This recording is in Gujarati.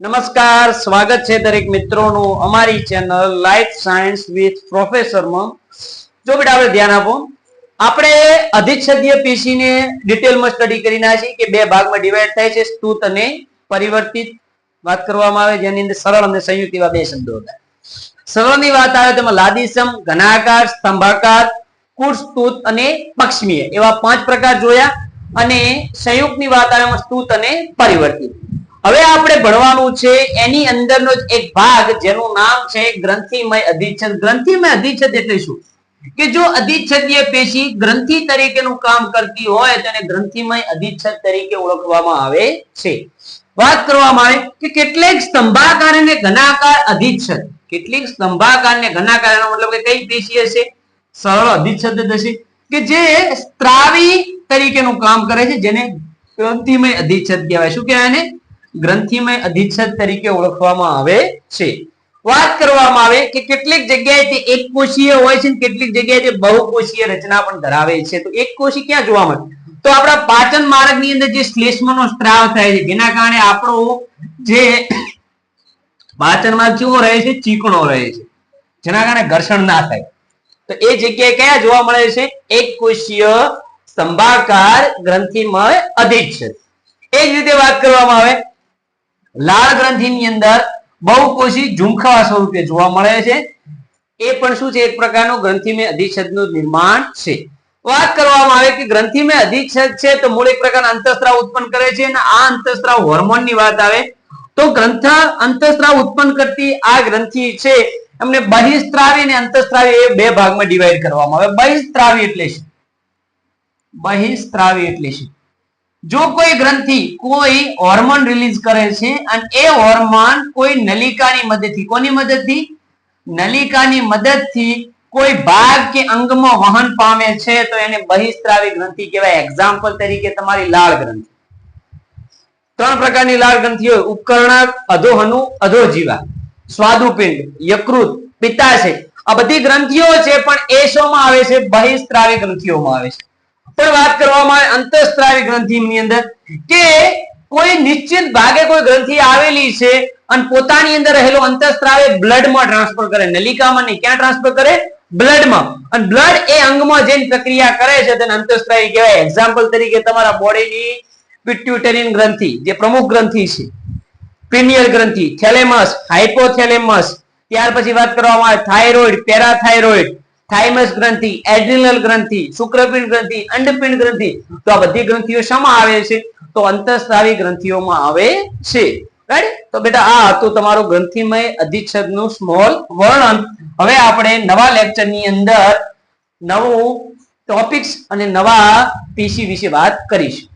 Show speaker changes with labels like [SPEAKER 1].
[SPEAKER 1] નમસ્કાર, સ્વાગત છે દરેક મિત્રોનું અમારી channel life science with professor માં। જો બેટા આપણે ધ્યાન આપો, આપણે અધિચ્છદીય પેશી ને ડિટેલમાં સ્ટડી કરી નાખી કે બે ભાગમાં ડિવાઈડ થાય છે, સ્તુત અને પરિવર્તિત વાત કરવામાં આવે, જેની અંદર સરળ અને સંયુક્ત એવા બે શબ્દો હતા। સરળની વાત આવે તેમાં લાદીસમ, ઘનાકાર, સ્તંભાકાર, કુળ, સ્તુત અને પક્ષમીય એવા 5 પ્રકાર જોયા, અને સંયુક્તની વાત આવે એમાં સ્તુત અને પરિવર્તિત। હવે આપણે ભણવાનું છે એની અંદરનો જ એક ભાગ જેનું નામ છે ગ્રંથિમય અધિચ્છદ। ગ્રંથિમય અધિચ્છદ એટલે શું કે જો અધિચ્છદીય પેશી ગ્રંથિ તરીકેનું કામ કરતી હોય તેને ગ્રંથિમય અધિચ્છદ તરીકે ઓળખવામાં આવે છે। વાત કરવામાં આવે કે કેટલીક સ્તંભાકાર અને ઘનાકાર અધિચ્છદ, કેટલીક સ્તંભાકાર અને ઘનાકાર એનો મતલબ કે કઈ પેશી હશે? સરળ અધિચ્છદ હશે કે જે સ્ત્રાવી તરીકેનું કામ કરે છે, જેને ગ્રંથિમય અધિચ્છદ કહેવાય। શું કહેવાય એને? ગ્રંથિમય અધિચ્છદ તરીકે ઓળખવામાં આવે છે। વાત કરવામાં આવે કે કેટલીક જગ્યાએ તે એક કોષીય હોય છે, કેટલીક જગ્યાએ તે બહુકોષીય રચના પણ ધરાવે છે। તો એક કોષી ક્યાં જોવા મળે? તો આપણા પાચન માર્ગની અંદર જે શ્લેષ્મનો સ્ત્રાવ થાય છે, જેના કારણે આપણો જે પાચન માર્ગ કેવો રહે છે? ચીકણો રહે છે, જેના કારણે ઘર્ષણ ના થાય। તો એ જગ્યાએ કયા જોવા મળે છે? એક કોષીય સ્તંભાકાર ગ્રંથિમય અધિચ્છદ। એ જ રીતે વાત કરવામાં આવે લાળ ગ્રંથિની અંદર બહુકોષી ઝુમખાવા સ્વરૂપે જોવા મળે છે। એ પણ શું છે? એક પ્રકારનું ગ્રંથિમય અધિચ્છદનું નિર્માણ છે। વાત કરવામાં આવે કે ગ્રંથિમય અધિચ્છદ છે તો મૂળ એક પ્રકારના અંતઃસ્ત્રાવ ઉત્પન્ન કરે છે, અને આ અંતઃસ્ત્રાવ હોર્મોનની વાત આવે તો અંતઃસ્ત્રાવ ઉત્પન્ન કરતી આ ગ્રંથિ છે એમને બહિસ્ત્રાવી અને અંતઃસ્ત્રાવી એ બે ભાગમાં ડિવાઈડ કરવામાં આવે। બહિસ્ત્રાવી એટલે શું? બહિસ્ત્રાવી એટલે શું? જો કોઈ ગ્રંથિ કોઈ હોર્મોન રિલીઝ કરે છે અને એ હોર્મોન કોઈ નલિકાની મદદથી, કોની મદદથી? નલિકાની મદદથી કોઈ ભાગ કે અંગમાં વહન પામે છે તો એને બહિસ્ત્રાવી ગ્રંથિ કહેવાય। એક્ઝામ્પલ તરીકે તમારી લાળ ગ્રંથિ। 3 પ્રકારની લાળ ગ્રંથિ હોય: ઉપકર્ણક, અધોહનુ, અધોજીવા, સ્વાદુપિંડ, યકૃત, પિત્તાશય। આ બધી ગ્રંથિઓ છે પણ એ શોમાં આવે છે? બહિસ્ત્રાવી ગ્રંથિઓમાં આવે છે। પણ વાત કરવામાં આવે અંતઃસ્ત્રાવી ગ્રંથિની અંદર કે કોઈ નિશ્ચિત ભાગે કોઈ ગ્રંથિ આવેલી છે અને પોતાની અંદર રહેલો અંતઃસ્ત્રાવ એ બ્લડમાં ટ્રાન્સફર કરે, નલિકામાં નહીં, ક્યાં ટ્રાન્સફર કરે? બ્લડમાં। અને બ્લડ એ અંગમાં જઈને પ્રક્રિયા કરે છે તેને અંતઃસ્ત્રાવી કહેવાય। એક્ઝામ્પલ તરીકે તમારા બોડીની પિટ્યુટરીન ગ્રંથિ જે પ્રમુખ ગ્રંથિ છે, પિનિયલ ગ્રંથિ, થેલેમસ, હાઇપોથેલેમસ, ત્યાર પછી વાત કરવામાં આવે થાઇરોઇડ, પેરાથાઇરોઇડ, થાઇમસ ગ્રંથિ, એડ્રિનલ ગ્રંથિ, શુક્રપિંડ ગ્રંથિ, અંડપિંડ ગ્રંથિ। તો આ બધી ગ્રંથિઓ શામાં આવે છે? તો અંતઃસ્ત્રાવી ગ્રંથિઓમાં આવે છે। રાઈટ? તો બેટા આ હતું તમારું ગ્રંથિમય અધિચ્છદનું સ્મોલ વર્ણન। હવે આપણે નવા લેક્ચરની અંદર નવું ટોપિક્સ અને નવા પેશી વિશે વાત કરીશું।